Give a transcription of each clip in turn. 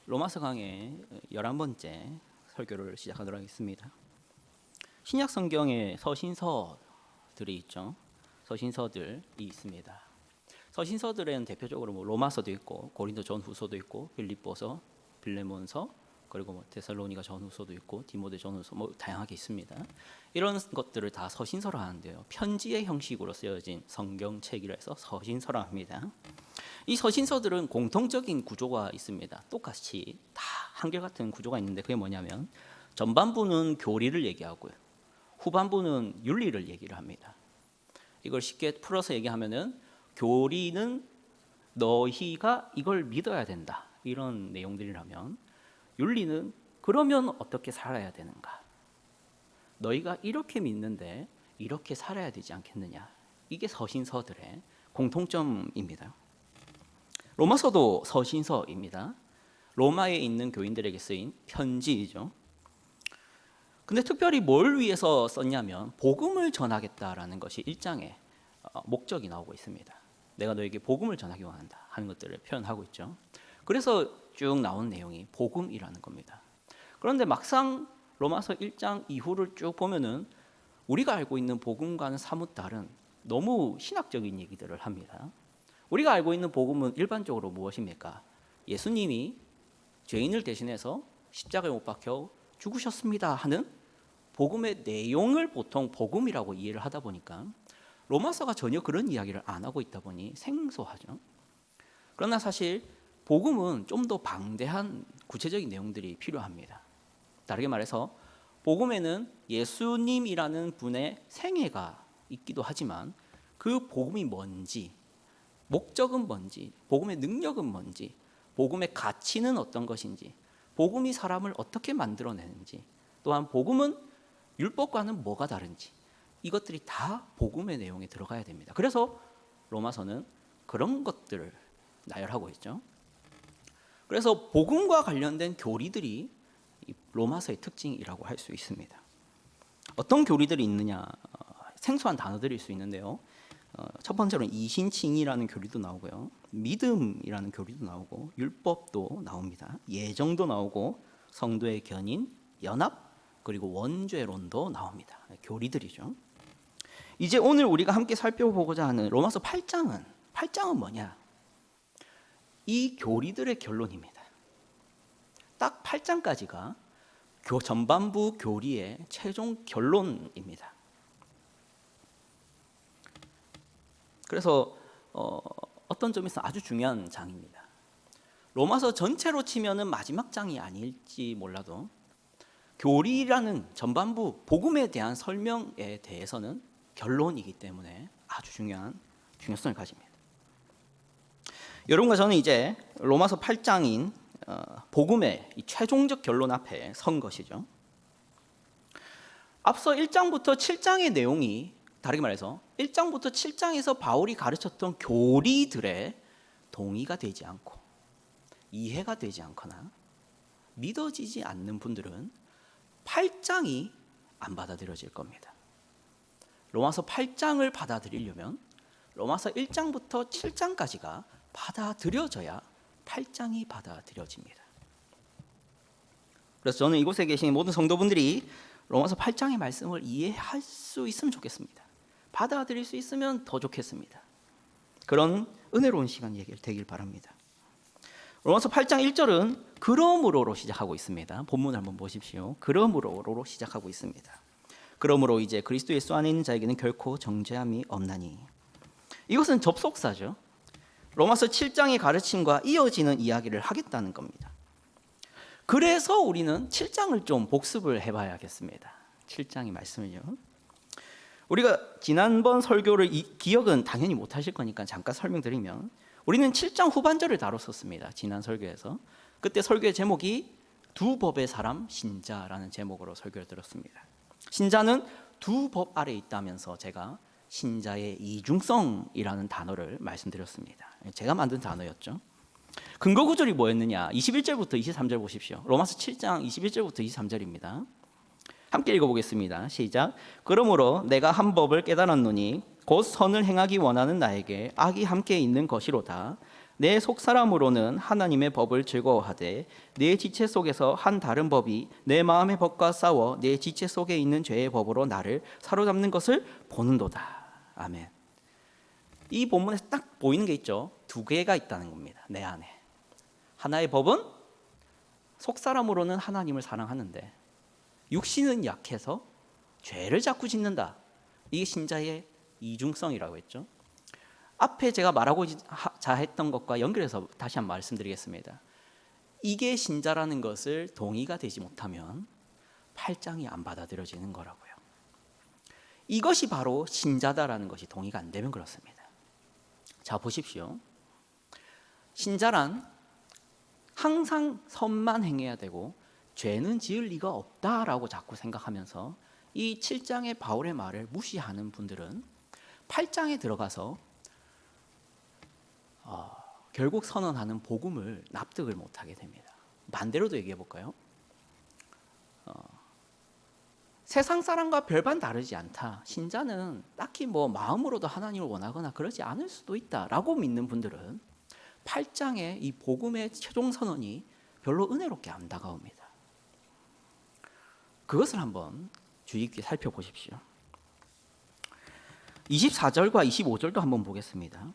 로마서 강의 11번째 설교를 시작하도록 하겠습니다. 신약 성경에 서신서들이 있죠. 서신서들이 있습니다. 서신서들에는 대표적으로 로마서도 있고 고린도 전후서도 있고 빌립보서, 빌레몬서, 그리고 데살로니가 전후서도 있고 디모데 전후서 다양하게 있습니다. 이런 것들을 다 서신서로 하는데요. 편지의 형식으로 쓰여진 성경책이라 해서 서신서라 합니다. 이 서신서들은 공통적인 구조가 있습니다. 똑같이 다 한결같은 구조가 있는데 그게 뭐냐면 전반부는 교리를 얘기하고요. 후반부는 윤리를 얘기를 합니다. 이걸 쉽게 풀어서 얘기하면은 교리는 너희가 이걸 믿어야 된다. 이런 내용들이라면 윤리는 그러면 어떻게 살아야 되는가? 너희가 이렇게 믿는데 이렇게 살아야 되지 않겠느냐? 이게 서신서들의 공통점입니다. 로마서도 서신서입니다. 로마에 있는 교인들에게 쓰인 편지이죠. 근데 특별히 뭘 위해서 썼냐면 복음을 전하겠다라는 것이 1장에 목적이 나오고 있습니다. 내가 너에게 복음을 전하기 원한다 하는 것들을 표현하고 있죠. 그래서 쭉 나온 내용이 복음이라는 겁니다. 그런데 막상 로마서 1장 이후를 쭉 보면은 우리가 알고 있는 복음과는 사뭇 다른 너무 신학적인 얘기들을 합니다. 우리가 알고 있는 복음은 일반적으로 무엇입니까? 예수님이 죄인을 대신해서 십자가에 못 박혀 죽으셨습니다 하는 복음의 내용을 보통 복음이라고 이해를 하다 보니까 로마서가 전혀 그런 이야기를 안 하고 있다 보니 생소하죠. 그러나 사실 복음은 좀 더 방대한 구체적인 내용들이 필요합니다. 다르게 말해서 복음에는 예수님이라는 분의 생애가 있기도 하지만 그 복음이 뭔지, 목적은 뭔지, 복음의 능력은 뭔지, 복음의 가치는 어떤 것인지, 복음이 사람을 어떻게 만들어내는지, 또한 복음은 율법과는 뭐가 다른지, 이것들이 다 복음의 내용에 들어가야 됩니다. 그래서 로마서는 그런 것들을 나열하고 있죠. 그래서 복음과 관련된 교리들이 로마서의 특징이라고 할 수 있습니다. 어떤 교리들이 있느냐, 생소한 단어들일 수 있는데요. 첫 번째로는 이신칭이라는 교리도 나오고요. 믿음이라는 교리도 나오고 율법도 나옵니다. 예정도 나오고 성도의 견인, 연합, 그리고 원죄론도 나옵니다. 교리들이죠. 이제 오늘 우리가 함께 살펴보고자 하는 로마서 8장은 뭐냐? 이 교리들의 결론입니다. 딱 8장까지가 전반부 교리의 최종 결론입니다. 그래서 어떤 점에서 아주 중요한 장입니다. 로마서 전체로 치면은 마지막 장이 아닐지 몰라도 교리라는 전반부 복음에 대한 설명에 대해서는 결론이기 때문에 아주 중요한 중요성을 가집니다. 여러분과 저는 이제 로마서 8장인 복음의 최종적 결론 앞에 선 것이죠. 앞서 1장부터 7장의 내용이 다르게 말해서 1장부터 7장에서 바울이 가르쳤던 교리들의 동의가 되지 않고 이해가 되지 않거나 믿어지지 않는 분들은 8장이 안 받아들여질 겁니다. 로마서 8장을 받아들이려면 로마서 1장부터 7장까지가 받아들여져야 8장이 받아들여집니다. 그래서 저는 이곳에 계신 모든 성도분들이 로마서 8장의 말씀을 이해할 수 있으면 좋겠습니다. 받아들일 수 있으면 더 좋겠습니다. 그런 은혜로운 시간이 되길 바랍니다. 로마서 8장 1절은 그러므로로 시작하고 있습니다. 본문을 한번 보십시오. 그러므로로 시작하고 있습니다. 그러므로 이제 그리스도 예수 안에 있는 자에게는 결코 정죄함이 없나니. 이것은 접속사죠. 로마서 7장의 가르침과 이어지는 이야기를 하겠다는 겁니다. 그래서 우리는 7장을 좀 복습을 해봐야겠습니다. 7장의 말씀을요. 우리가 지난번 설교를 기억은 당연히 못하실 거니까 잠깐 설명드리면 우리는 7장 후반절을 다뤘었습니다. 지난 설교에서. 그때 설교의 제목이 두 법의 사람 신자라는 제목으로 설교를 들었습니다. 신자는 두 법 아래에 있다면서 제가 신자의 이중성이라는 단어를 말씀드렸습니다. 제가 만든 단어였죠. 근거 구절이 뭐였느냐? 21절부터 23절 보십시오. 로마서 7장 21절부터 23절입니다. 함께 읽어보겠습니다. 시작. 그러므로 내가 한 법을 깨달았노니 곧 선을 행하기 원하는 나에게 악이 함께 있는 것이로다. 내 속사람으로는 하나님의 법을 즐거워하되 내 지체 속에서 한 다른 법이 내 마음의 법과 싸워 내 지체 속에 있는 죄의 법으로 나를 사로잡는 것을 보는도다. 아멘. 이 본문에서 딱 보이는 게 있죠. 두 개가 있다는 겁니다. 내 안에. 하나의 법은 속사람으로는 하나님을 사랑하는데 육신은 약해서 죄를 자꾸 짓는다. 이게 신자의 이중성이라고 했죠. 앞에 제가 말하고자 했던 것과 연결해서 다시 한번 말씀드리겠습니다. 이게 신자라는 것을 동의가 되지 못하면 8장이 안 받아들여지는 거라고요. 이것이 바로 신자다라는 것이 동의가 안 되면 그렇습니다. 자, 보십시오. 신자란 항상 선만 행해야 되고 죄는 지을 리가 없다라고 자꾸 생각하면서 이 7장의 바울의 말을 무시하는 분들은 8장에 들어가서 결국 선언하는 복음을 납득을 못하게 됩니다. 반대로도 얘기해 볼까요? 세상 사람과 별반 다르지 않다. 신자는 딱히 뭐 마음으로도 하나님을 원하거나 그러지 않을 수도 있다라고 믿는 분들은 8장의 이 복음의 최종 선언이 별로 은혜롭게 안 다가옵니다. 그것을 한번 주의 깊게 살펴보십시오. 24절과 25절도 한번 보겠습니다.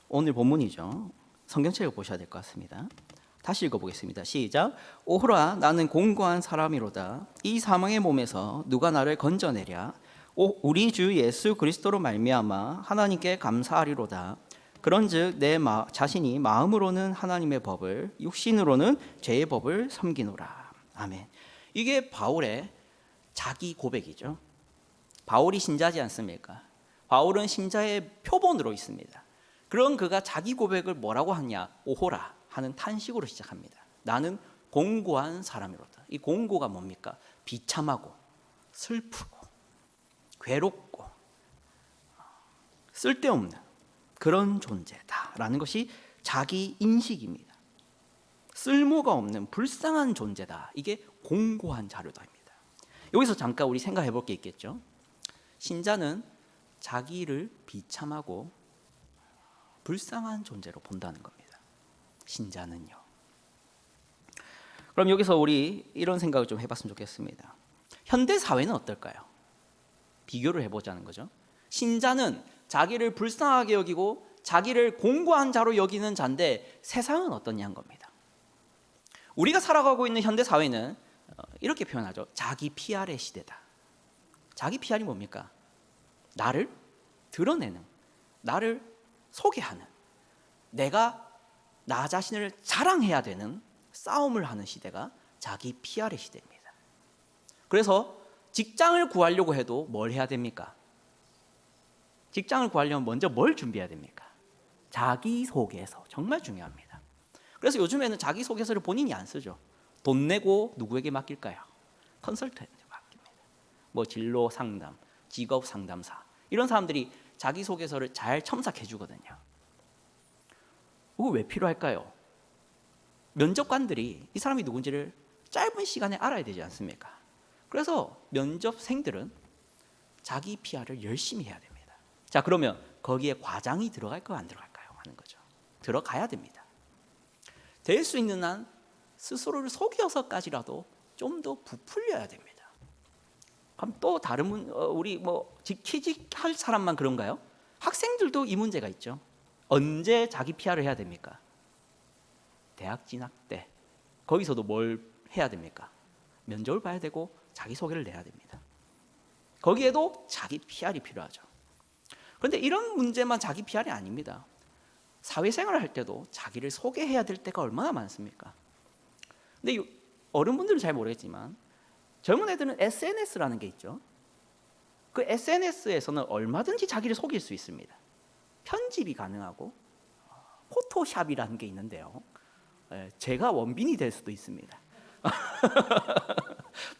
오늘 본문이죠. 성경책을 보셔야 될 것 같습니다. 다시 읽어보겠습니다. 시작. 오호라 나는 공고한 사람이로다. 이 사망의 몸에서 누가 나를 건져내랴. 우리 주 예수 그리스도로 말미암아 하나님께 감사하리로다. 그런즉 내 자신이 마음으로는 하나님의 법을 육신으로는 죄의 법을 섬기노라. 아멘. 이게 바울의 자기 고백이죠. 바울이 신자지 않습니까? 바울은 신자의 표본으로 있습니다. 그런 그가 자기 고백을 뭐라고 하냐? 오호라 하는 탄식으로 시작합니다. 나는 공고한 사람이로다. 이 공고가 뭡니까? 비참하고 슬프고 괴롭고 쓸데없는 그런 존재다라는 것이 자기 인식입니다. 쓸모가 없는 불쌍한 존재다. 이게 공고한 자료다입니다. 여기서 잠깐 우리 생각해 볼 게 있겠죠. 신자는 자기를 비참하고 불쌍한 존재로 본다는 겁니다. 신자는요. 그럼 여기서 우리 이런 생각을 좀 해봤으면 좋겠습니다. 현대 사회는 어떨까요? 비교를 해보자는 거죠. 신자는 자기를 불쌍하게 여기고 자기를 공고한 자로 여기는 자인데 세상은 어떠냐는 겁니다. 우리가 살아가고 있는 현대 사회는 이렇게 표현하죠. 자기 PR의 시대다. 자기 PR이 뭡니까? 나를 드러내는, 나를 소개하는, 내가 나 자신을 자랑해야 되는 싸움을 하는 시대가 자기 PR의 시대입니다. 그래서 직장을 구하려고 해도 뭘 해야 됩니까? 직장을 구하려면 먼저 뭘 준비해야 됩니까? 자기소개서. 정말 중요합니다. 그래서 요즘에는 자기소개서를 본인이 안 쓰죠. 돈 내고 누구에게 맡길까요? 컨설턴트에 맡깁니다. 뭐 진로 상담, 직업 상담사 이런 사람들이 자기소개서를 잘 첨삭해 주거든요. 그거 왜 필요할까요? 면접관들이 이 사람이 누군지를 짧은 시간에 알아야 되지 않습니까? 그래서 면접생들은 자기 PR을 열심히 해야 됩니다. 자, 그러면 거기에 과장이 들어갈까요? 안 들어갈까요? 하는 거죠. 들어가야 됩니다. 될 수 있는 한 스스로를 속여서까지라도 좀 더 부풀려야 됩니다. 그럼 또 다른 우리 뭐 취직할 사람만 그런가요? 학생들도 이 문제가 있죠. 언제 자기 PR을 해야 됩니까? 대학 진학 때. 거기서도 뭘 해야 됩니까? 면접을 봐야 되고 자기소개를 내야 됩니다. 거기에도 자기 PR이 필요하죠. 그런데 이런 문제만 자기 PR이 아닙니다. 사회생활을 할 때도 자기를 소개해야 될 때가 얼마나 많습니까? 근데 어른분들은 잘 모르겠지만 젊은 애들은 SNS라는 게 있죠. 그 SNS에서는 얼마든지 자기를 속일 수 있습니다. 편집이 가능하고 포토샵이라는 게 있는데요. 제가 원빈이 될 수도 있습니다.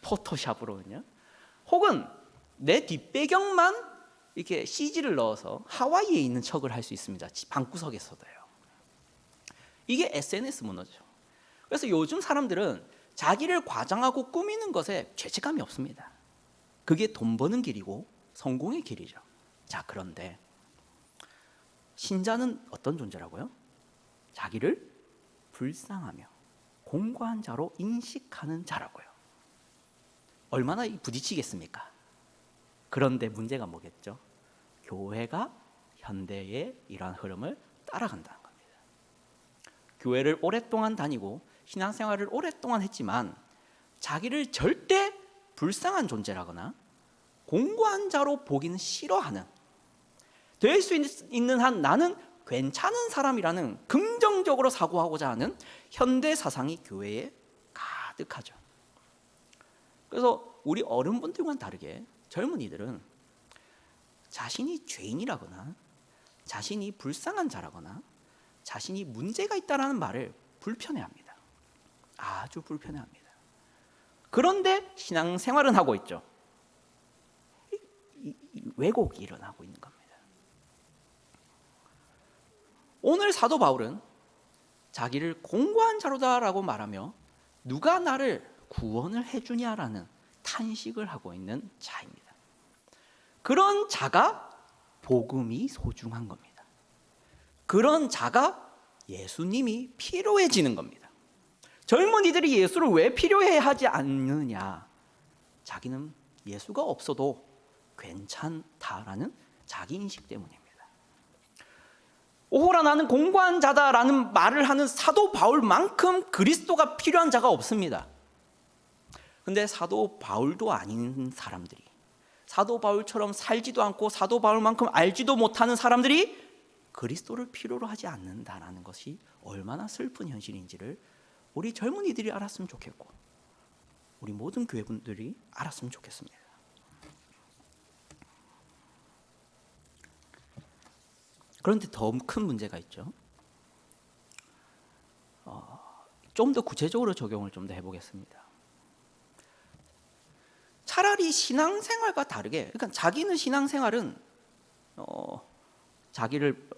포토샵으로는요. 혹은 내 뒷배경만 이렇게 CG를 넣어서 하와이에 있는 척을 할 수 있습니다. 방구석에서도요. 이게 SNS 문화죠. 그래서 요즘 사람들은 자기를 과장하고 꾸미는 것에 죄책감이 없습니다. 그게 돈 버는 길이고 성공의 길이죠. 자, 그런데 신자는 어떤 존재라고요? 자기를 불쌍하며 공고한 자로 인식하는 자라고요. 얼마나 부딪히겠습니까? 그런데 문제가 뭐겠죠? 교회가 현대의 이러한 흐름을 따라간다는 겁니다. 교회를 오랫동안 다니고 신앙생활을 오랫동안 했지만 자기를 절대 불쌍한 존재라거나 공고한 자로 보기는 싫어하는, 될 수 있는 한 나는 괜찮은 사람이라는 긍정적으로 사고하고자 하는 현대 사상이 교회에 가득하죠. 그래서 우리 어른분들과는 다르게 젊은이들은 자신이 죄인이라거나 자신이 불쌍한 자라거나 자신이 문제가 있다는 말을 불편해합니다. 아주 불편해합니다. 그런데 신앙생활은 하고 있죠. 왜곡이 일어나고 있는 겁니다. 오늘 사도 바울은 자기를 공고한 자로다라고 말하며 누가 나를 구원을 해주냐라는 탄식을 하고 있는 자입니다. 그런 자가 복음이 소중한 겁니다. 그런 자가 예수님이 필요해지는 겁니다. 젊은이들이 예수를 왜 필요해 하지 않느냐? 자기는 예수가 없어도 괜찮다라는 자기인식 때문입니다. 오호라 나는 공고한 자다라는 말을 하는 사도 바울만큼 그리스도가 필요한 자가 없습니다. 근데 사도 바울도 아닌 사람들이, 사도 바울처럼 살지도 않고 사도 바울만큼 알지도 못하는 사람들이 그리스도를 필요로 하지 않는다라는 것이 얼마나 슬픈 현실인지를 우리 젊은이들이 알았으면 좋겠고 우리 모든 교회분들이 알았으면 좋겠습니다. 그런데 더 큰 문제가 있죠. 좀 더 구체적으로 적용을 좀 더 해보겠습니다. 차라리 신앙생활과 다르게, 그러니까 자기는 신앙생활은 자기를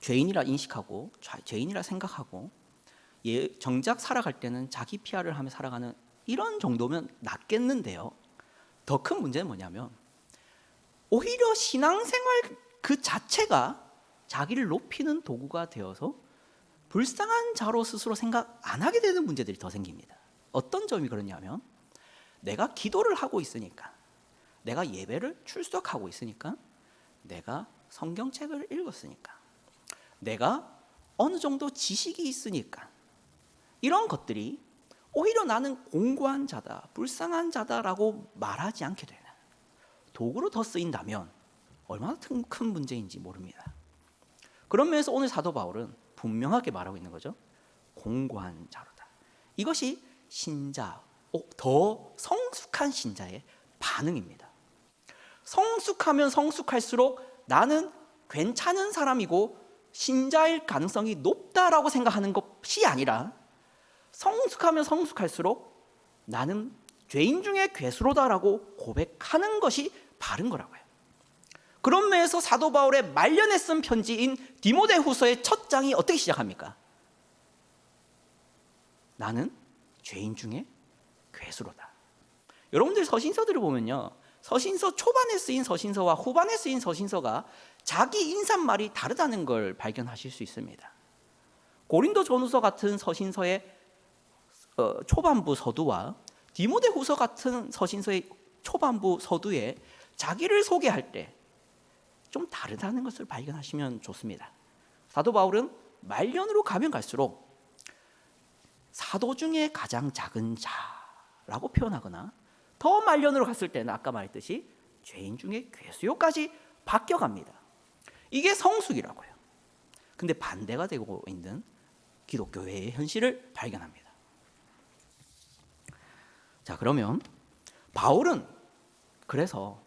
죄인이라 인식하고 죄인이라 생각하고 정작 살아갈 때는 자기 PR을 하며 살아가는 이런 정도면 낫겠는데요. 더 큰 문제는 뭐냐면 오히려 신앙생활 그 자체가 자기를 높이는 도구가 되어서 불쌍한 자로 스스로 생각 안 하게 되는 문제들이 더 생깁니다. 어떤 점이 그러냐면 내가 기도를 하고 있으니까, 내가 예배를 출석하고 있으니까, 내가 성경책을 읽었으니까, 내가 어느 정도 지식이 있으니까 이런 것들이 오히려 나는 공고한 자다, 불쌍한 자다라고 말하지 않게 되는 도구로 더 쓰인다면 얼마나 큰 문제인지 모릅니다. 그런 면에서 오늘 사도 바울은 분명하게 말하고 있는 거죠. 공고한 자로다. 이것이 신자, 더 성숙한 신자의 반응입니다. 성숙하면 성숙할수록 나는 괜찮은 사람이고 신자일 가능성이 높다라고 생각하는 것이 아니라 성숙하면 성숙할수록 나는 죄인 중에 괴수로다라고 고백하는 것이 바른 거라고요. 그런 면에서 사도 바울의 말년에 쓴 편지인 디모데후서의 첫 장이 어떻게 시작합니까? 나는 죄인 중에 괴수로다. 여러분들 서신서들을 보면요, 서신서 초반에 쓰인 서신서와 후반에 쓰인 서신서가 자기 인사말이 다르다는 걸 발견하실 수 있습니다. 고린도전후서 같은 서신서의 초반부 서두와 디모데후서 같은 서신서의 초반부 서두에 자기를 소개할 때 좀 다르다는 것을 발견하시면 좋습니다. 사도 바울은 말년으로 가면 갈수록 사도 중에 가장 작은 자라고 표현하거나 더 말년으로 갔을 때는 아까 말했듯이 죄인 중에 괴수요까지 바뀌어갑니다. 이게 성숙이라고요. 근데 반대가 되고 있는 기독교회의 현실을 발견합니다. 자, 그러면 바울은 그래서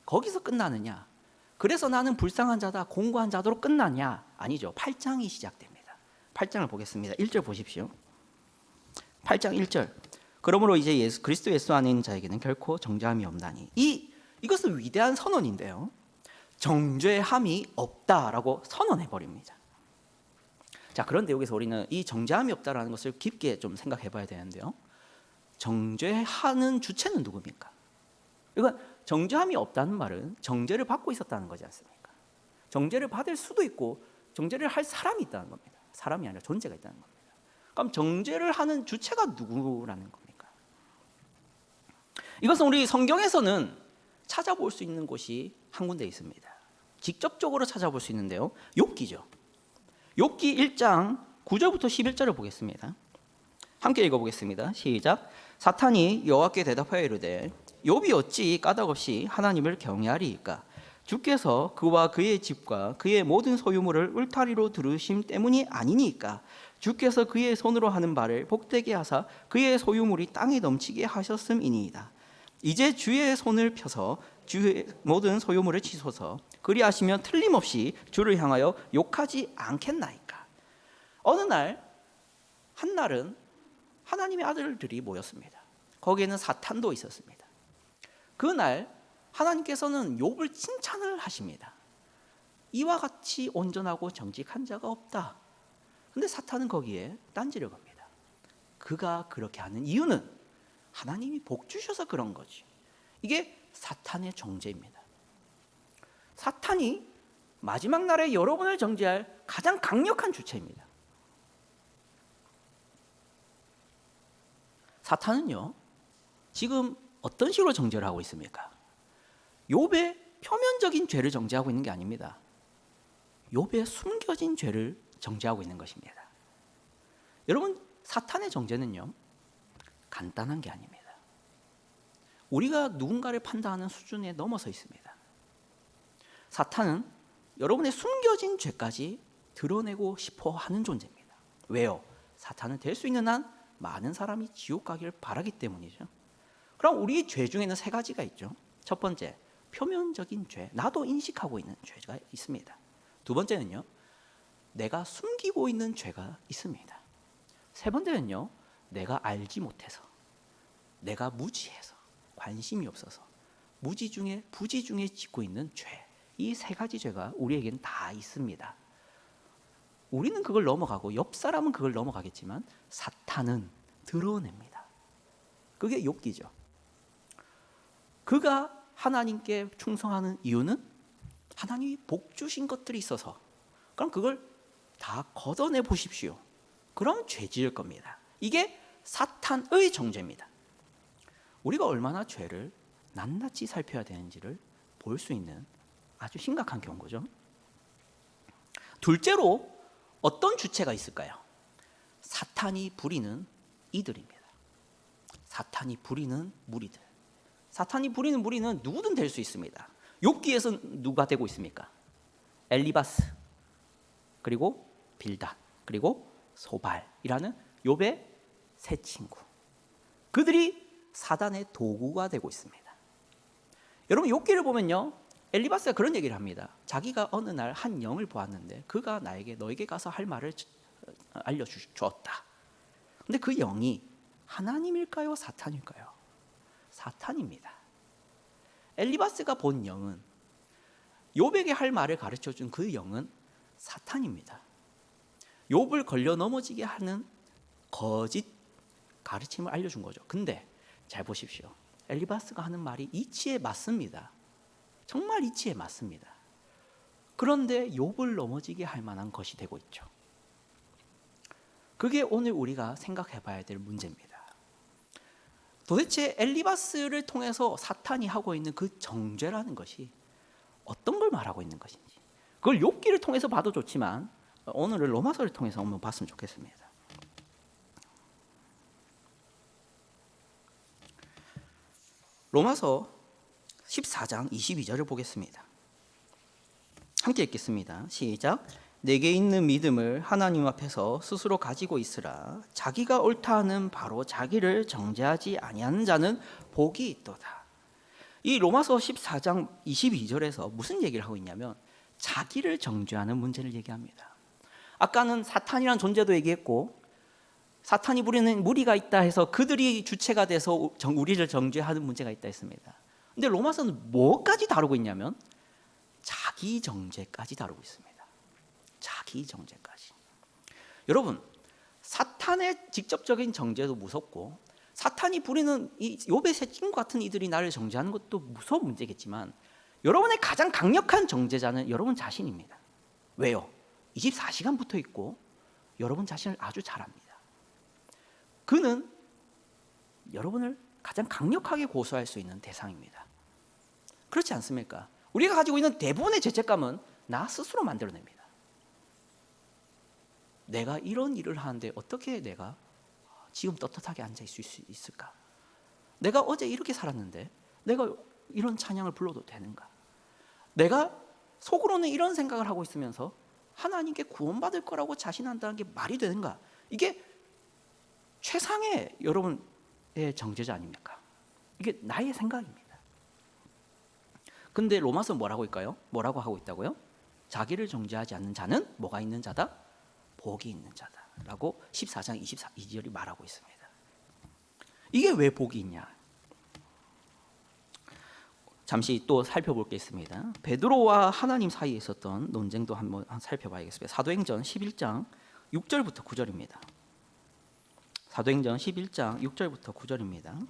거기서 끝나느냐, 그래서 나는 불쌍한 자다, 공고한 자도로 끝나냐? 아니죠. 8장이 시작됩니다. 8장을 보겠습니다. 1절 보십시오. 8장 1절. 그러므로 이제 그리스도 예수 안에 있는 자에게는 결코 정죄함이 없나니. 이것은 위대한 선언인데요. 정죄함이 없다라고 선언해 버립니다. 자, 그런데 여기서 우리는 이 정죄함이 없다라는 것을 깊게 좀 생각해 봐야 되는데요. 정죄하는 주체는 누굽니까? 이건 정죄함이 없다는 말은 정죄를 받고 있었다는 거지 않습니까? 정죄를 받을 수도 있고 정죄를 할 사람이 있다는 겁니다. 사람이 아니라 존재가 있다는 겁니다. 그럼 정죄를 하는 주체가 누구라는 겁니까? 이것은 우리 성경에서는 찾아볼 수 있는 곳이 한 군데 있습니다. 직접적으로 찾아볼 수 있는데요, 욥기죠. 욥기 1장 9절부터 11절을 보겠습니다. 함께 읽어보겠습니다. 시작. 사탄이 여호와께 대답하여 이르되 욥이 어찌 까닭없이 하나님을 경외하리이까? 주께서 그와 그의 집과 그의 모든 소유물을 울타리로 두르심 때문이 아니니까? 주께서 그의 손으로 하는 바를 복되게 하사 그의 소유물이 땅에 넘치게 하셨음이니이다. 이제 주의 손을 펴서 주의 모든 소유물을 치소서. 그리하시면 틀림없이 주를 향하여 욕하지 않겠나이까? 어느 날, 한날은 하나님의 아들들이 모였습니다. 거기에는 사탄도 있었습니다. 그날 하나님께서는 욥을 칭찬을 하십니다. 이와 같이 온전하고 정직한 자가 없다. 근데 사탄은 거기에 딴지를 겁니다. 그가 그렇게 하는 이유는 하나님이 복 주셔서 그런 거지. 이게 사탄의 정죄입니다. 사탄이 마지막 날에 여러분을 정죄할 가장 강력한 주체입니다. 사탄은요, 지금 어떤 식으로 정죄를 하고 있습니까? 욥의 표면적인 죄를 정죄하고 있는 게 아닙니다. 욥의 숨겨진 죄를 정죄하고 있는 것입니다. 여러분, 사탄의 정죄는요, 간단한 게 아닙니다. 우리가 누군가를 판단하는 수준에 넘어서 있습니다. 사탄은 여러분의 숨겨진 죄까지 드러내고 싶어 하는 존재입니다. 왜요? 사탄은 될 수 있는 한 많은 사람이 지옥 가기를 바라기 때문이죠. 그럼 우리의 죄 중에는 세 가지가 있죠. 첫 번째, 표면적인 죄, 나도 인식하고 있는 죄가 있습니다. 두 번째는요, 내가 숨기고 있는 죄가 있습니다. 세 번째는요, 내가 알지 못해서, 내가 무지해서, 관심이 없어서 무지 중에 부지 중에 짓고 있는 죄, 이 세 가지 죄가 우리에게는 다 있습니다. 우리는 그걸 넘어가고 옆 사람은 그걸 넘어가겠지만 사탄은 드러냅니다. 그게 욥기죠. 그가 하나님께 충성하는 이유는 하나님이 복 주신 것들이 있어서, 그럼 그걸 다 걷어내 보십시오. 그럼 죄 지을 겁니다. 이게 사탄의 정죄입니다. 우리가 얼마나 죄를 낱낱이 살펴야 되는지를 볼 수 있는 아주 심각한 경고죠. 둘째로 어떤 주체가 있을까요? 사탄이 부리는 이들입니다. 사탄이 부리는 무리들. 사탄이 부리는 무리는 누구든 될 수 있습니다. 욥기에서 누가 되고 있습니까? 엘리바스, 그리고 빌닷, 그리고 소발이라는 욥의 세 친구. 그들이 사단의 도구가 되고 있습니다. 여러분, 욥기를 보면요, 엘리바스가 그런 얘기를 합니다. 자기가 어느 날 한 영을 보았는데 그가 나에게 너에게 가서 할 말을 알려주었다. 근데 그 영이 하나님일까요? 사탄일까요? 사탄입니다. 엘리바스가 본 영은, 욥에게 할 말을 가르쳐준 그 영은 사탄입니다. 욥을 걸려 넘어지게 하는 거짓 가르침을 알려준 거죠. 근데 잘 보십시오. 엘리바스가 하는 말이 이치에 맞습니다. 정말 이치에 맞습니다. 그런데 욥을 넘어지게 할 만한 것이 되고 있죠. 그게 오늘 우리가 생각해 봐야 될 문제입니다. 도대체 엘리바스를 통해서 사탄이 하고 있는 그 정죄라는 것이 어떤 걸 말하고 있는 것인지, 그걸 욥기를 통해서 봐도 좋지만 오늘은 로마서를 통해서 한번 봤으면 좋겠습니다. 로마서 14장 22절을 보겠습니다. 함께 읽겠습니다. 시작. 내게 있는 믿음을 하나님 앞에서 스스로 가지고 있으라. 자기가 옳다 하는 바로 자기를 정죄하지 아니하는 자는 복이 있도다. 이 로마서 14장 22절에서 무슨 얘기를 하고 있냐면 자기를 정죄하는 문제를 얘기합니다. 아까는 사탄이라는 존재도 얘기했고, 사탄이 부리는 무리가 있다 해서 그들이 주체가 돼서 우리를 정죄하는 문제가 있다 했습니다. 근데 로마서는 뭐까지 다루고 있냐면 자기 정죄까지 다루고 있습니다. 자기 정죄까지. 여러분, 사탄의 직접적인 정죄도 무섭고, 사탄이 부리는 이 욥의 새 친구 같은 이들이 나를 정죄하는 것도 무서운 문제겠지만, 여러분의 가장 강력한 정죄자는 여러분 자신입니다. 왜요? 24시간 붙어 있고 여러분 자신을 아주 잘 압니다. 그는 여러분을 가장 강력하게 고소할 수 있는 대상입니다. 그렇지 않습니까? 우리가 가지고 있는 대부분의 죄책감은 나 스스로 만들어냅니다. 내가 이런 일을 하는데 어떻게 내가 지금 떳떳하게 앉아있을 수 있을까? 내가 어제 이렇게 살았는데 내가 이런 찬양을 불러도 되는가? 내가 속으로는 이런 생각을 하고 있으면서 하나님께 구원받을 거라고 자신한다는 게 말이 되는가? 이게 최상의 여러분의 정죄자 아닙니까? 이게 나의 생각입니다. 근데 로마서 뭐라고 할까요? 뭐라고 하고 있다고요? 자기를 정죄하지 않는 자는 뭐가 있는 자다? 복이 있는 자다 라고 14장 22절이 말하고 있습니다. 이게 왜 복이 있냐? 잠시 또 살펴볼 게 있습니다. 베드로와 하나님 사이에 있었던 논쟁도 한번 살펴봐야겠습니다. 사도행전 11장 6절부터 9절입니다. 사도행전 11장 6절부터 9절입니다.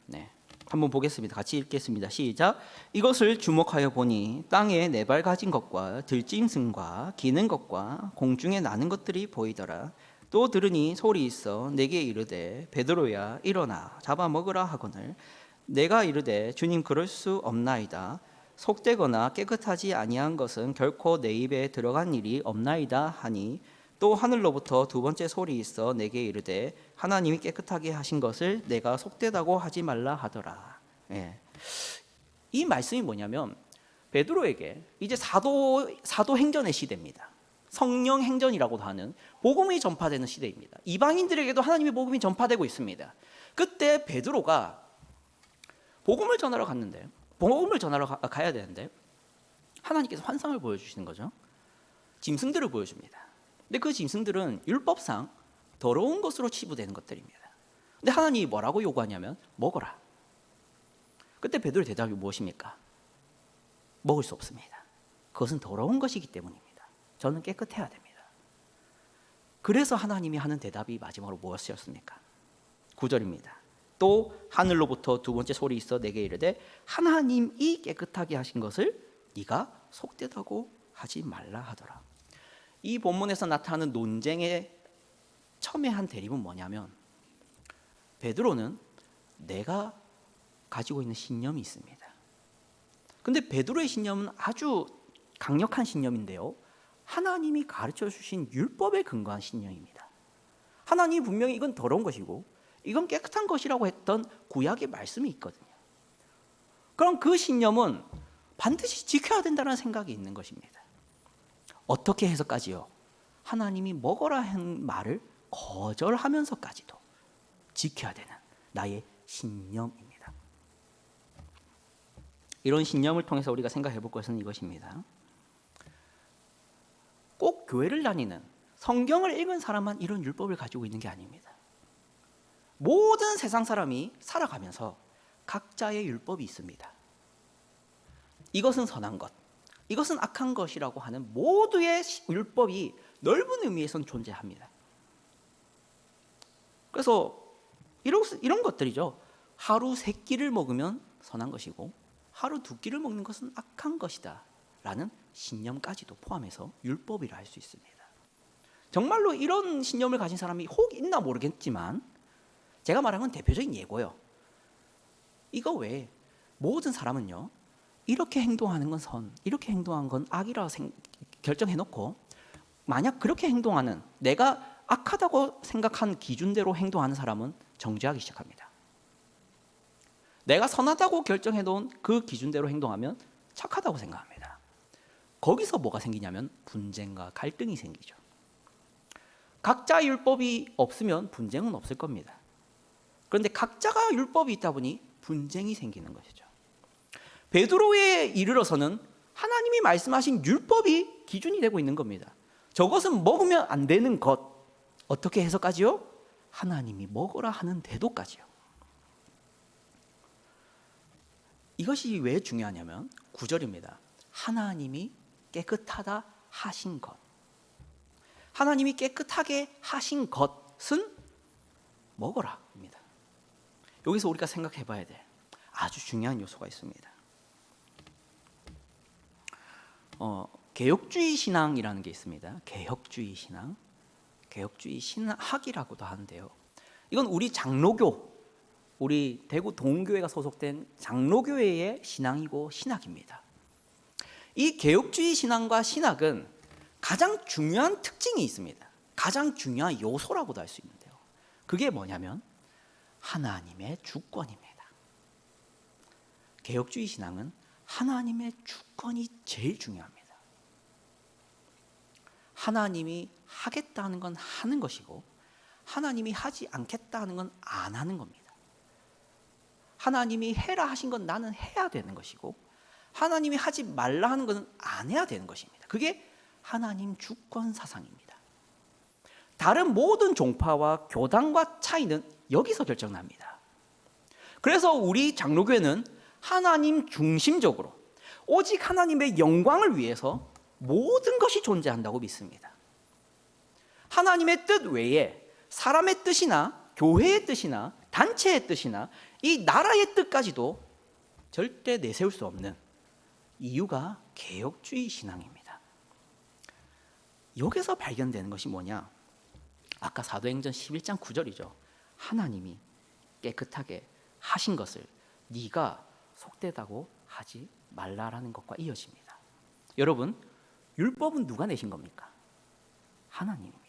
네, 한번 보겠습니다. 같이 읽겠습니다. 시작. 이것을 주목하여 보니 땅에 네 발 가진 것과 들짐승과 기는 것과 공중에 나는 것들이 보이더라. 또 들으니 소리 있어 내게 이르되 베드로야 일어나 잡아먹으라 하거늘 내가 이르되 주님 그럴 수 없나이다. 속되거나 깨끗하지 아니한 것은 결코 내 입에 들어간 일이 없나이다 하니 또 하늘로부터 두 번째 소리 있어 내게 이르되 하나님이 깨끗하게 하신 것을 내가 속되다고 하지 말라 하더라. 예. 이 말씀이 뭐냐면 베드로에게 이제 사도행전의 시대입니다. 성령 행전이라고도 하는 복음이 전파되는 시대입니다. 이방인들에게도 하나님의 복음이 전파되고 있습니다. 그때 베드로가 복음을 전하러 갔는데 복음을 전하러 가야 되는데 하나님께서 환상을 보여주시는 거죠. 짐승들을 보여줍니다. 근데 그 짐승들은 율법상 더러운 것으로 치부되는 것들입니다. 근데 하나님이 뭐라고 요구하냐면 먹어라. 그때 베드로의 대답이 무엇입니까? 먹을 수 없습니다. 그것은 더러운 것이기 때문입니다. 저는 깨끗해야 됩니다. 그래서 하나님이 하는 대답이 마지막으로 무엇이었습니까? 9절입니다. 또 하늘로부터 두 번째 소리 있어 내게 이르되 하나님이 깨끗하게 하신 것을 네가 속되다고 하지 말라 하더라. 이 본문에서 나타나는 논쟁의 첨예한 대립은 뭐냐면 베드로는 내가 가지고 있는 신념이 있습니다. 근데 베드로의 신념은 아주 강력한 신념인데요. 하나님이 가르쳐 주신 율법에 근거한 신념입니다. 하나님이 분명히 이건 더러운 것이고 이건 깨끗한 것이라고 했던 구약의 말씀이 있거든요. 그럼 그 신념은 반드시 지켜야 된다는 생각이 있는 것입니다. 어떻게 해서까지요? 하나님이 먹어라 한 말을 거절하면서까지도 지켜야 되는 나의 신념입니다. 이런 신념을 통해서 우리가 생각해 볼 것은 이것입니다. 꼭 교회를 다니는 성경을 읽은 사람만 이런 율법을 가지고 있는 게 아닙니다. 모든 세상 사람이 살아가면서 각자의 율법이 있습니다. 이것은 선한 것, 이것은 악한 것이라고 하는 모두의 율법이 넓은 의미에선 존재합니다. 그래서 이런 것들이죠. 하루 3끼를 먹으면 선한 것이고 하루 2끼를 먹는 것은 악한 것이다 라는 신념까지도 포함해서 율법이라 할 수 있습니다. 정말로 이런 신념을 가진 사람이 혹 있나 모르겠지만 제가 말한 건 대표적인 예고요. 이거 외에 모든 사람은요, 이렇게 행동하는 건 선, 이렇게 행동하는 건 악이라고 결정해놓고 만약 그렇게 행동하는 내가 악하다고 생각한 기준대로 행동하는 사람은 정죄하기 시작합니다. 내가 선하다고 결정해놓은 그 기준대로 행동하면 착하다고 생각합니다. 거기서 뭐가 생기냐면 분쟁과 갈등이 생기죠. 각자 율법이 없으면 분쟁은 없을 겁니다. 그런데 각자가 율법이 있다 보니 분쟁이 생기는 것이죠. 베드로에 이르러서는 하나님이 말씀하신 율법이 기준이 되고 있는 겁니다. 저것은 먹으면 안 되는 것. 어떻게 해서까지요? 하나님이 먹으라 하는 대도까지요. 이것이 왜 중요하냐면 9절입니다. 하나님이 깨끗하다 하신 것. 하나님이 깨끗하게 하신 것은 먹어라입니다. 여기서 우리가 생각해 봐야 될 아주 중요한 요소가 있습니다. 개혁주의 신앙이라는 게 있습니다. 개혁주의 신앙, 개혁주의 신학이라고도 하는데요. 이건 우리 장로교, 우리 대구 동교회가 소속된 장로교회의 신앙이고 신학입니다. 이 개혁주의 신앙과 신학은 가장 중요한 특징이 있습니다. 가장 중요한 요소라고도 할 수 있는데요. 그게 뭐냐면 하나님의 주권입니다. 개혁주의 신앙은 하나님의 주권이 제일 중요합니다. 하나님이 하겠다는 건 하는 것이고 하나님이 하지 않겠다는 건 안 하는 겁니다. 하나님이 해라 하신 건 나는 해야 되는 것이고 하나님이 하지 말라 하는 건 안 해야 되는 것입니다. 그게 하나님 주권 사상입니다. 다른 모든 종파와 교단과 차이는 여기서 결정납니다. 그래서 우리 장로교회는 하나님 중심적으로 오직 하나님의 영광을 위해서 모든 것이 존재한다고 믿습니다. 하나님의 뜻 외에 사람의 뜻이나 교회의 뜻이나 단체의 뜻이나 이 나라의 뜻까지도 절대 내세울 수 없는 이유가 개혁주의 신앙입니다. 여기서 발견되는 것이 뭐냐? 아까 사도행전 11장 9절이죠. 하나님이 깨끗하게 하신 것을 네가 속되다고 하지 말라라는 것과 이어집니다. 여러분, 율법은 누가 내신 겁니까? 하나님입니다.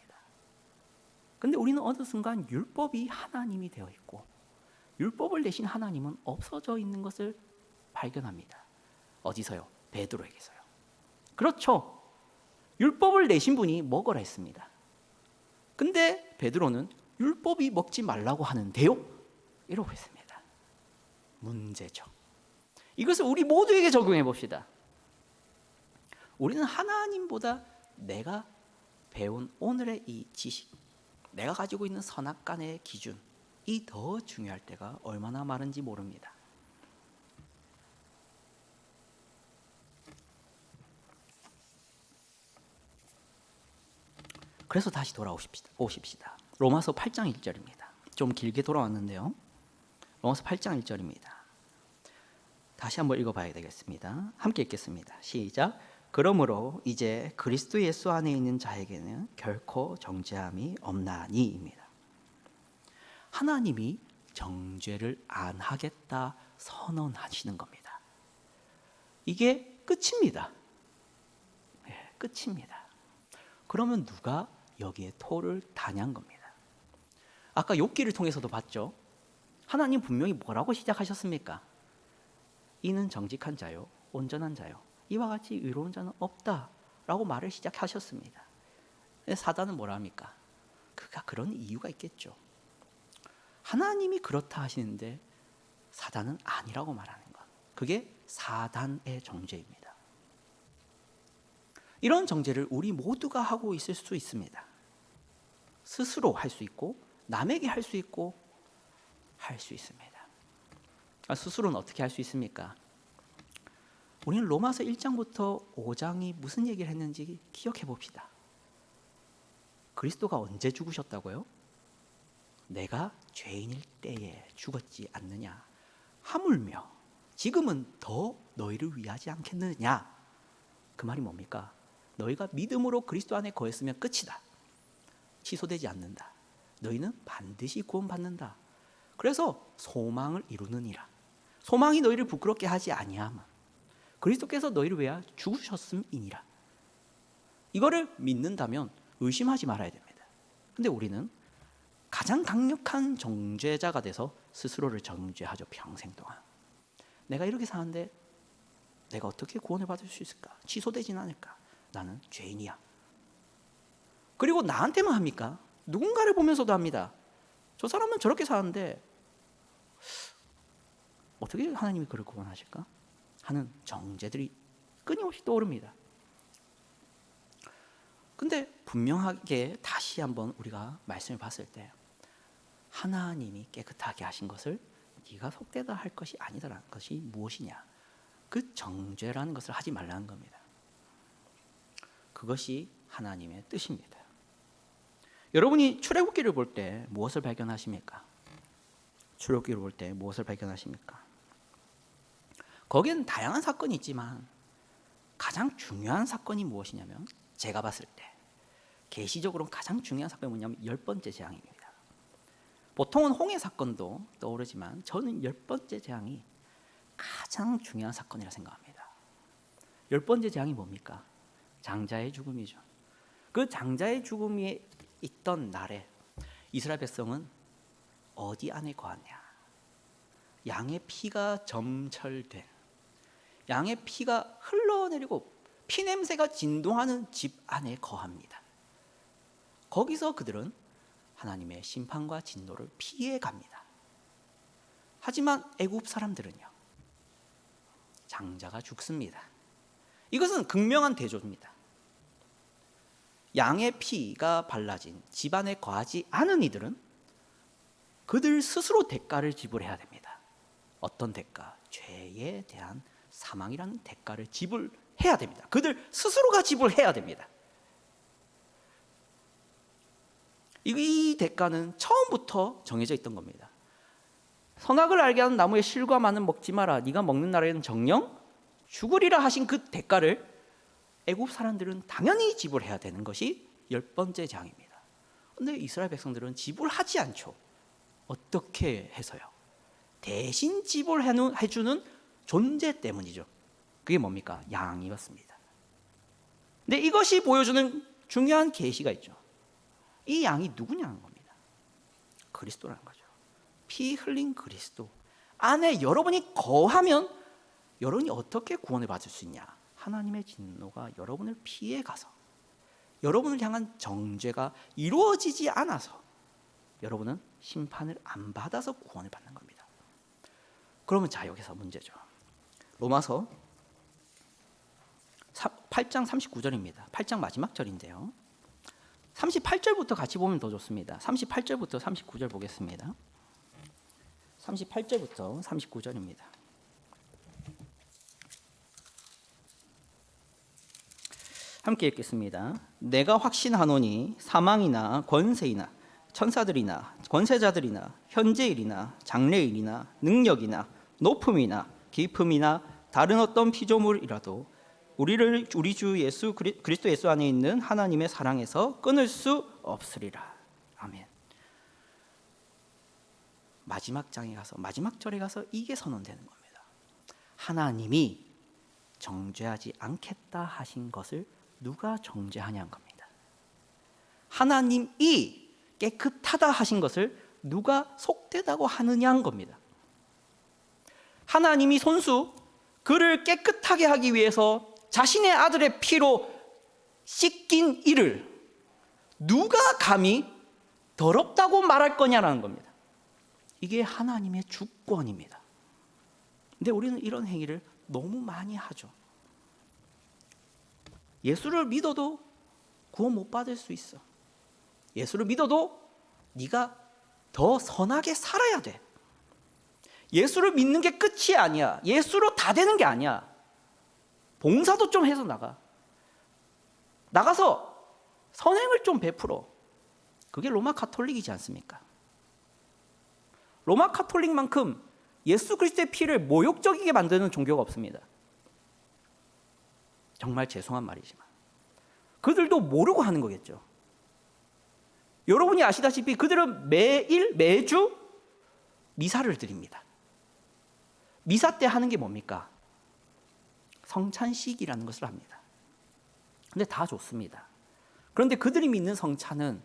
근데 우리는 어느 순간 율법이 하나님이 되어 있고 율법을 내신 하나님은 없어져 있는 것을 발견합니다. 어디서요? 베드로에게서요. 그렇죠. 율법을 내신 분이 먹으라 했습니다. 근데 베드로는 율법이 먹지 말라고 하는데요? 이러고 있습니다. 문제죠. 이것을 우리 모두에게 적용해 봅시다. 우리는 하나님보다 내가 배운 오늘의 이 지식, 내가 가지고 있는 선악간의 기준이 더 중요할 때가 얼마나 많은지 모릅니다. 그래서 다시 돌아오십시다. 로마서 8장 1절입니다. 좀 길게 돌아왔는데요. 로마서 8장 1절입니다. 다시 한번 읽어봐야 되겠습니다. 함께 읽겠습니다. 시작. 그러므로 이제 그리스도 예수 안에 있는 자에게는 결코 정죄함이 없나니입니다. 하나님이 정죄를 안 하겠다 선언하시는 겁니다. 이게 끝입니다. 네, 끝입니다. 그러면 누가 여기에 토를 다냐는 겁니다. 아까 욥기를 통해서도 봤죠. 하나님 분명히 뭐라고 시작하셨습니까? 이는 정직한 자요 온전한 자요 이와 같이 의로운 자는 없다라고 말을 시작하셨습니다. 사단은 뭐라 합니까? 그가 그런 이유가 있겠죠. 하나님이 그렇다 하시는데 사단은 아니라고 말하는 것, 그게 사단의 정죄입니다. 이런 정죄를 우리 모두가 하고 있을 수 있습니다. 스스로 할 수 있고 남에게 할 수 있고 할 수 있습니다. 스스로는 어떻게 할 수 있습니까? 우리는 로마서 1장부터 5장이 무슨 얘기를 했는지 기억해 봅시다. 그리스도가 언제 죽으셨다고요? 내가 죄인일 때에 죽었지 않느냐? 하물며 지금은 더 너희를 위하지 않겠느냐? 그 말이 뭡니까? 너희가 믿음으로 그리스도 안에 거했으면 끝이다. 취소되지 않는다. 너희는 반드시 구원받는다. 그래서 소망을 이루느니라. 소망이 너희를 부끄럽게 하지 아니함. 그리스도께서 너희를 위하여 죽으셨음이니라. 이거를 믿는다면 의심하지 말아야 됩니다. 근데 우리는 가장 강력한 정죄자가 돼서 스스로를 정죄하죠. 평생 동안. 내가 이렇게 사는데 내가 어떻게 구원을 받을 수 있을까? 취소되진 않을까? 나는 죄인이야. 그리고 나한테만 합니까? 누군가를 보면서도 합니다. 저 사람은 저렇게 사는데 어떻게 하나님이 그를 구원하실까? 하는 정죄들이 끊임없이 떠오릅니다. 근데 분명하게 다시 한번 우리가 말씀을 봤을 때 하나님이 깨끗하게 하신 것을 네가 속되다 할 것이 아니다라는 것이 무엇이냐? 그 정죄라는 것을 하지 말라는 겁니다. 그것이 하나님의 뜻입니다. 여러분이 출애굽기를 볼 때 무엇을 발견하십니까? 출애굽기를 볼 때 무엇을 발견하십니까? 거기에는 다양한 사건이 있지만 가장 중요한 사건이 무엇이냐면, 제가 봤을 때 계시적으로 가장 중요한 사건이 뭐냐면 10번째 재앙입니다. 보통은 홍해 사건도 떠오르지만 저는 10번째 재앙이 가장 중요한 사건이라 생각합니다. 10번째 재앙이 뭡니까? 장자의 죽음이죠. 그 장자의 죽음이 있던 날에 이스라엘 백성은 어디 안에 거하냐? 양의 피가 점철된, 양의 피가 흘러내리고 피냄새가 진동하는 집 안에 거합니다. 거기서 그들은 하나님의 심판과 진노를 피해 갑니다. 하지만 애굽 사람들은요, 장자가 죽습니다. 이것은 극명한 대조입니다. 양의 피가 발라진 집안에 거하지 않은 이들은 그들 스스로 대가를 지불해야 됩니다. 어떤 대가? 죄에 대한 사망이라는 대가를 지불해야 됩니다. 그들 스스로가 지불해야 됩니다. 이 대가는 처음부터 정해져 있던 겁니다. 선악을 알게 하는 나무의 실과 마는 먹지 마라. 네가 먹는 날에는 정령 죽으리라 하신 그 대가를 애굽 사람들은 당연히 지불해야 되는 것이 10번째 재앙입니다. 그런데 이스라엘 백성들은 지불하지 않죠. 어떻게 해서요? 대신 지불해주는 존재 때문이죠. 그게 뭡니까? 양이었습니다. 근데 이것이 보여주는 중요한 계시가 있죠. 이 양이 누구냐는 겁니다. 그리스도라는 거죠. 피 흘린 그리스도 안에 여러분이 거하면 여러분이 어떻게 구원을 받을 수 있냐? 하나님의 진노가 여러분을 피해 가서 여러분을 향한 정죄가 이루어지지 않아서 여러분은 심판을 안 받아서 구원을 받는 겁니다. 그러면 자, 여기서 문제죠. 로마서 8장 39절입니다. 8장 마지막 절인데요. 38절부터 같이 보면 더 좋습니다. 38절부터 39절 보겠습니다. 38절부터 39절입니다. 함께 읽겠습니다. 내가 확신하노니 사망이나 권세이나 천사들이나 권세자들이나 현재일이나 장래일이나 능력이나 높음이나 깊음이나 다른 어떤 피조물이라도 우리를 우리 주 예수 그리스도 예수 안에 있는 하나님의 사랑에서 끊을 수 없으리라. 아멘. 마지막 장에 가서 마지막 절에 가서 이게 선언되는 겁니다. 하나님이 정죄하지 않겠다 하신 것을 누가 정죄하냐는 겁니다. 하나님이 깨끗하다 하신 것을 누가 속되다고 하느냐는 겁니다. 하나님이 손수 그를 깨끗하게 하기 위해서 자신의 아들의 피로 씻긴 이를 누가 감히 더럽다고 말할 거냐라는 겁니다. 이게 하나님의 주권입니다. 근데 우리는 이런 행위를 너무 많이 하죠. 예수를 믿어도 구원 못 받을 수 있어. 예수를 믿어도 네가 더 선하게 살아야 돼. 예수를 믿는 게 끝이 아니야. 예수로 다 되는 게 아니야. 봉사도 좀 해서 나가서 선행을 좀 베풀어. 그게 로마 가톨릭이지 않습니까? 로마 가톨릭만큼 예수 그리스도의 피를 모욕적이게 만드는 종교가 없습니다. 정말 죄송한 말이지만 그들도 모르고 하는 거겠죠. 여러분이 아시다시피 그들은 매주 미사를 드립니다. 미사 때 하는 게 뭡니까? 성찬식이라는 것을 합니다. 근데 다 좋습니다. 그런데 그들이 믿는 성찬은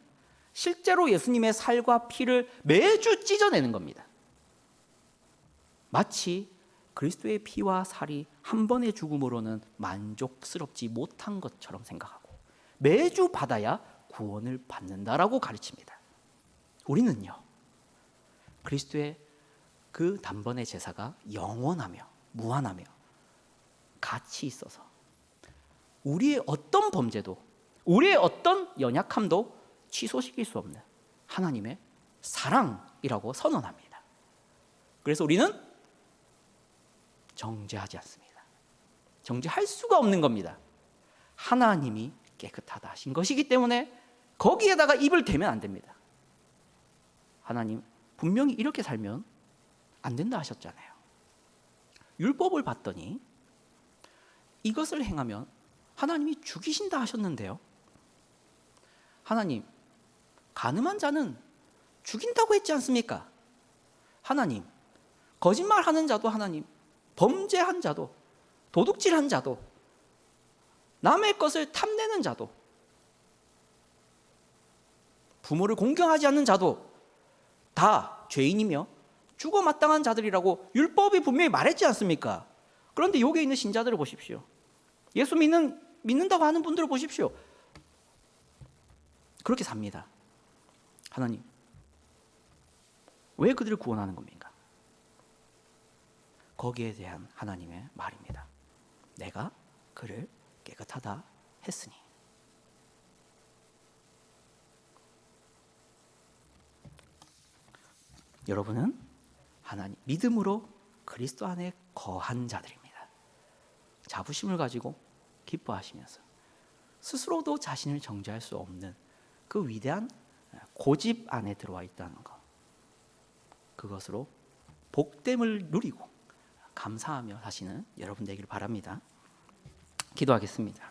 실제로 예수님의 살과 피를 매주 찢어내는 겁니다. 마치 그리스도의 피와 살이 한 번의 죽음으로는 만족스럽지 못한 것처럼 생각하고 매주 받아야 구원을 받는다라고 가르칩니다. 우리는요, 그리스도의 그 단번의 제사가 영원하며 무한하며 가치 있어서 우리의 어떤 범죄도 우리의 어떤 연약함도 취소시킬 수 없는 하나님의 사랑이라고 선언합니다. 그래서 우리는 정죄하지 않습니다. 정죄할 수가 없는 겁니다. 하나님이 깨끗하다 하신 것이기 때문에 거기에다가 입을 대면 안 됩니다. 하나님 분명히 이렇게 살면 안 된다 하셨잖아요. 율법을 봤더니 이것을 행하면 하나님이 죽이신다 하셨는데요. 하나님, 간음한 자는 죽인다고 했지 않습니까? 하나님, 거짓말하는 자도 하나님, 범죄한 자도, 도둑질한 자도, 남의 것을 탐내는 자도, 부모를 공경하지 않는 자도 다 죄인이며 죽어 마땅한 자들이라고 율법이 분명히 말했지 않습니까? 그런데 여기에 있는 신자들을 보십시오. 예수 믿는다고 하는 분들을 보십시오. 그렇게 삽니다. 하나님, 왜 그들을 구원하는 겁니까? 거기에 대한 하나님의 말입니다. 내가 그를 깨끗하다 했으니. 여러분은 하나님 믿음으로 그리스도 안에 거한 자들입니다. 자부심을 가지고 기뻐하시면서 스스로도 자신을 정죄할 수 없는 그 위대한 고집 안에 들어와 있다는 것, 그것으로 복됨을 누리고 감사하며 사시는 여러분 되기를 바랍니다. 기도하겠습니다.